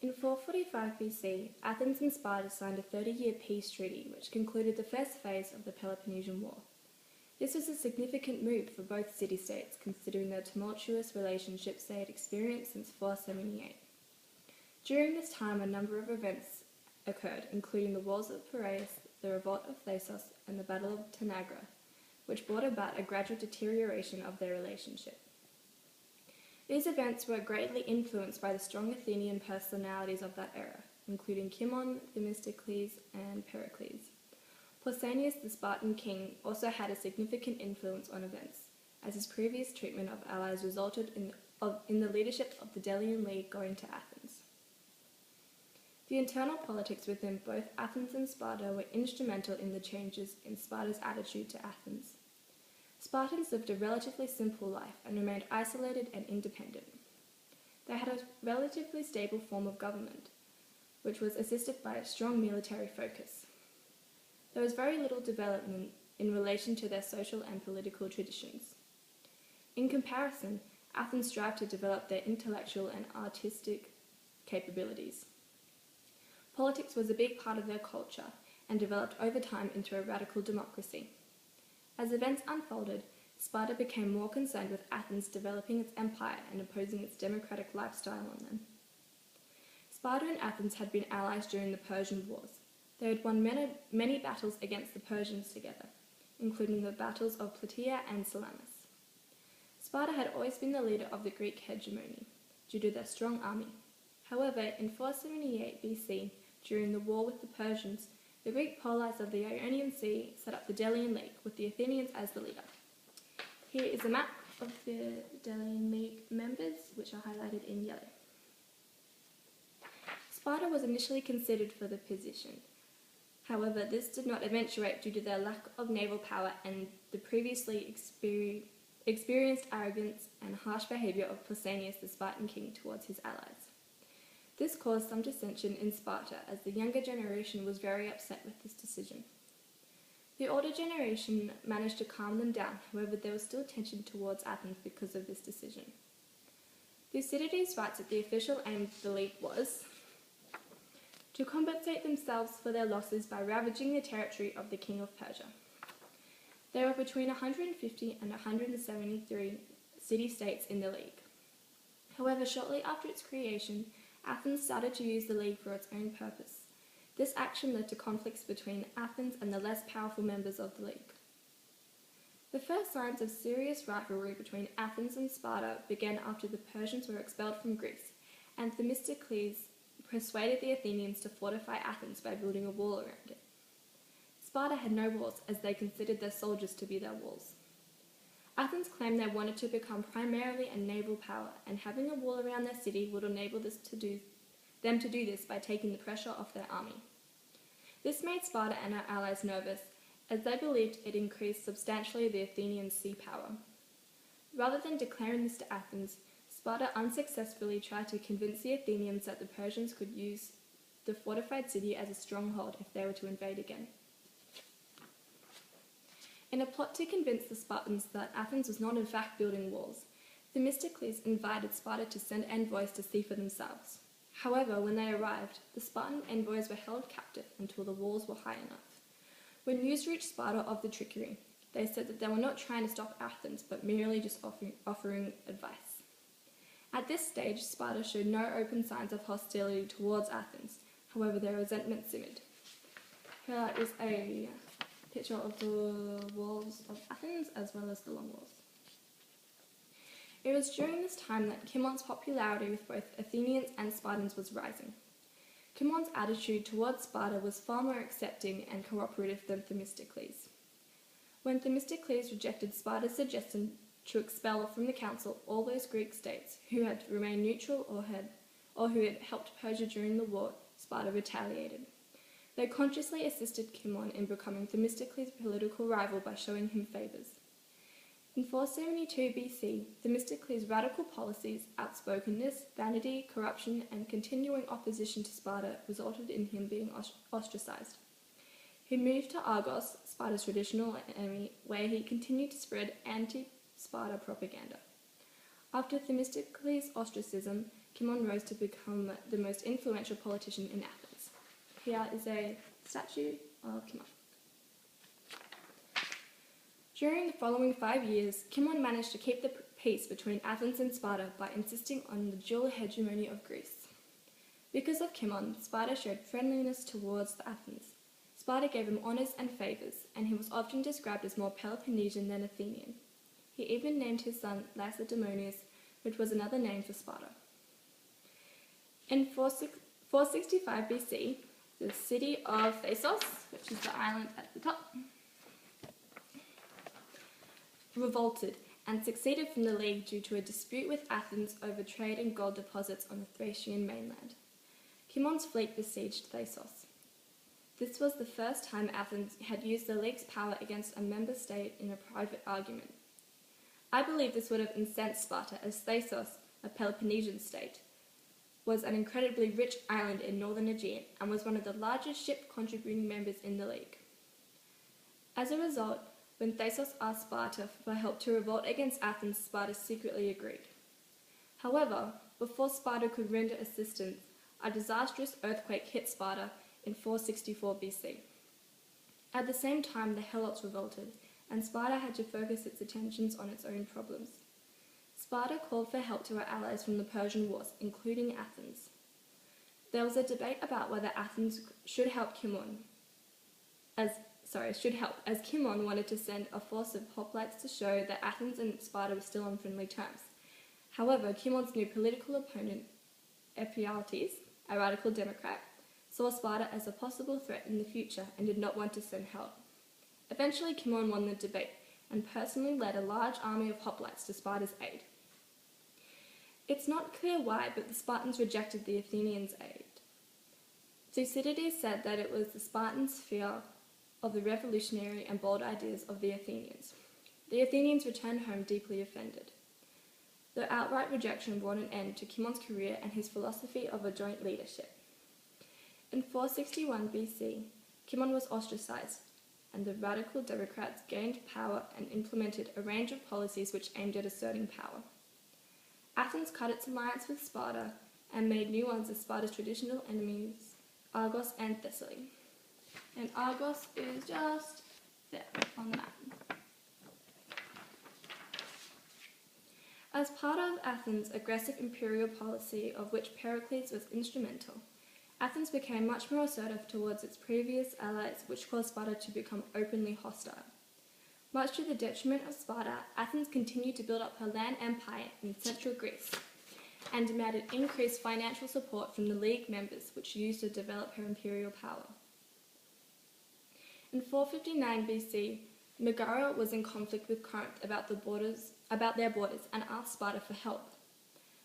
In 445 BC, Athens and Sparta signed a 30-year peace treaty which concluded the first phase of the Peloponnesian War. This was a significant move for both city-states considering the tumultuous relationships they had experienced since 478. During this time, a number of events occurred, including the Wars of Piraeus, the Revolt of Thasos, and the Battle of Tanagra, which brought about a gradual deterioration of their relationship. These events were greatly influenced by the strong Athenian personalities of that era, including Cimon, Themistocles, and Pericles. Pausanias, the Spartan king, also had a significant influence on events, as his previous treatment of allies resulted in the leadership of the Delian League going to Athens. The internal politics within both Athens and Sparta were instrumental in the changes in Sparta's attitude to Athens. Spartans lived a relatively simple life and remained isolated and independent. They had a relatively stable form of government, which was assisted by a strong military focus. There was very little development in relation to their social and political traditions. In comparison, Athens strived to develop their intellectual and artistic capabilities. Politics was a big part of their culture and developed over time into a radical democracy. As events unfolded, Sparta became more concerned with Athens developing its empire and imposing its democratic lifestyle on them. Sparta and Athens had been allies during the Persian Wars. They had won many battles against the Persians together, including the battles of Plataea and Salamis. Sparta had always been the leader of the Greek hegemony, due to their strong army. However, in 478 BC, during the war with the Persians, the Greek polites of the Ionian Sea set up the Delian League, with the Athenians as the leader. Here is a map of the Delian League members, which are highlighted in yellow. Sparta was initially considered for the position. However, this did not eventuate due to their lack of naval power and the previously experienced arrogance and harsh behaviour of Pausanias, the Spartan king, towards his allies. This caused some dissension in Sparta, as the younger generation was very upset with this decision. The older generation managed to calm them down, however there was still tension towards Athens because of this decision. Thucydides writes that the official aim of the league was to compensate themselves for their losses by ravaging the territory of the king of Persia. There were between 150 and 173 city-states in the league. However, shortly after its creation, Athens started to use the league for its own purpose. This action led to conflicts between Athens and the less powerful members of the league. The first signs of serious rivalry between Athens and Sparta began after the Persians were expelled from Greece, and Themistocles persuaded the Athenians to fortify Athens by building a wall around it. Sparta had no walls, as they considered their soldiers to be their walls. Athens claimed they wanted to become primarily a naval power, and having a wall around their city would enable them to do this by taking the pressure off their army. This made Sparta and her allies nervous, as they believed it increased substantially the Athenian sea power. Rather than declaring this to Athens, Sparta unsuccessfully tried to convince the Athenians that the Persians could use the fortified city as a stronghold if they were to invade again. In a plot to convince the Spartans that Athens was not in fact building walls, Themistocles invited Sparta to send envoys to see for themselves. However, when they arrived, the Spartan envoys were held captive until the walls were high enough. When news reached Sparta of the trickery, they said that they were not trying to stop Athens, but merely just offering advice. At this stage, Sparta showed no open signs of hostility towards Athens. However, their resentment simmered. Here is a picture of the walls of Athens as well as the long walls. It was during this time that Cimon's popularity with both Athenians and Spartans was rising. Cimon's attitude towards Sparta was far more accepting and cooperative than Themistocles. When Themistocles rejected Sparta's suggestion to expel from the council all those Greek states who had remained neutral or who had helped Persia during the war, Sparta retaliated. They consciously assisted Cimon in becoming Themistocles' political rival by showing him favours. In 472 BC, Themistocles' radical policies, outspokenness, vanity, corruption, and continuing opposition to Sparta resulted in him being ostracised. He moved to Argos, Sparta's traditional enemy, where he continued to spread anti-Sparta propaganda. After Themistocles' ostracism, Cimon rose to become the most influential politician in Athens. Here is a statue of Cimon. During the following 5 years, Cimon managed to keep the peace between Athens and Sparta by insisting on the dual hegemony of Greece. Because of Cimon, Sparta showed friendliness towards Athens. Sparta gave him honours and favours, and he was often described as more Peloponnesian than Athenian. He even named his son Lacedaemonius, which was another name for Sparta. In 465 BC, the city of Thasos, which is the island at the top, revolted and seceded from the league due to a dispute with Athens over trade and gold deposits on the Thracian mainland. Cimon's fleet besieged Thasos. This was the first time Athens had used the league's power against a member state in a private argument. I believe this would have incensed Sparta, as Thasos, a Peloponnesian state, was an incredibly rich island in northern Aegean and was one of the largest ship-contributing members in the league. As a result, when Thasos asked Sparta for help to revolt against Athens, Sparta secretly agreed. However, before Sparta could render assistance, a disastrous earthquake hit Sparta in 464 BC. At the same time, the Helots revolted, and Sparta had to focus its attentions on its own problems. Sparta called for help to her allies from the Persian Wars, including Athens. There was a debate about whether Athens should help, as Cimon wanted to send a force of hoplites to show that Athens and Sparta were still on friendly terms. However, Cimon's new political opponent, Ephialtes, a radical Democrat, saw Sparta as a possible threat in the future and did not want to send help. Eventually, Cimon won the debate and personally led a large army of hoplites to Sparta's aid. It's not clear why, but the Spartans rejected the Athenians' aid. Thucydides said that it was the Spartans' fear of the revolutionary and bold ideas of the Athenians. The Athenians returned home deeply offended. The outright rejection brought an end to Cimon's career and his philosophy of a joint leadership. In 461 BC, Cimon was ostracized, and the radical Democrats gained power and implemented a range of policies which aimed at asserting power. Athens cut its alliance with Sparta and made new ones of Sparta's traditional enemies, Argos and Thessaly. And Argos is just there on the map. As part of Athens' aggressive imperial policy, of which Pericles was instrumental, Athens became much more assertive towards its previous allies, which caused Sparta to become openly hostile. Much to the detriment of Sparta, Athens continued to build up her land empire in central Greece and demanded increased financial support from the League members, which used to develop her imperial power. In 459 BC, Megara was in conflict with Corinth about their borders and asked Sparta for help.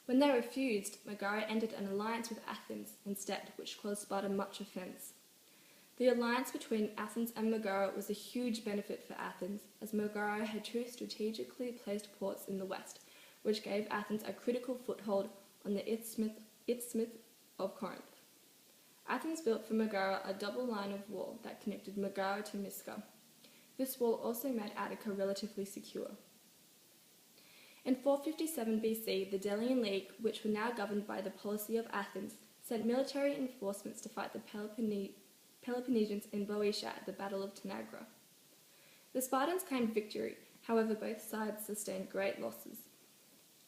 When they refused, Megara entered an alliance with Athens instead, which caused Sparta much offence. The alliance between Athens and Megara was a huge benefit for Athens, as Megara had two strategically placed ports in the west, which gave Athens a critical foothold on the Isthmus of Corinth. Athens built for Megara a double line of wall that connected Megara to Misca. This wall also made Attica relatively secure. In 457 BC, the Delian League, which were now governed by the policy of Athens, sent military reinforcements to fight the Peloponnesians in Boeotia at the Battle of Tanagra. The Spartans claimed victory, however both sides sustained great losses.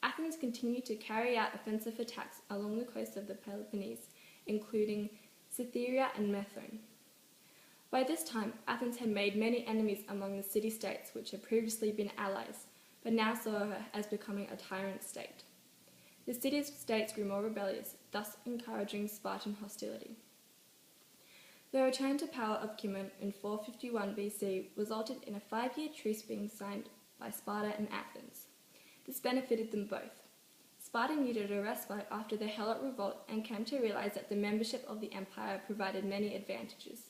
Athens continued to carry out offensive attacks along the coast of the Peloponnese, including Cytherea and Methone. By this time, Athens had made many enemies among the city-states which had previously been allies, but now saw her as becoming a tyrant state. The city-states grew more rebellious, thus encouraging Spartan hostility. The return to power of Cimon in 451 BC resulted in a 5-year truce being signed by Sparta and Athens. This benefited them both. Sparta needed a respite after the Helot revolt and came to realize that the membership of the empire provided many advantages.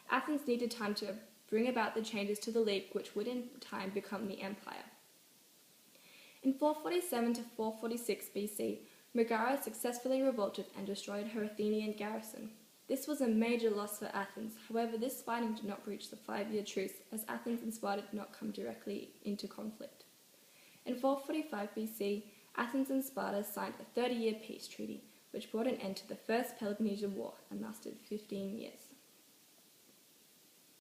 Athens needed time to bring about the changes to the League, which would in time become the empire. In 447 to 446 BC, Megara successfully revolted and destroyed her Athenian garrison. This was a major loss for Athens, however this fighting did not breach the 5-year truce, as Athens and Sparta did not come directly into conflict. In 445 BC, Athens and Sparta signed a 30-year peace treaty, which brought an end to the First Peloponnesian War and lasted 15 years.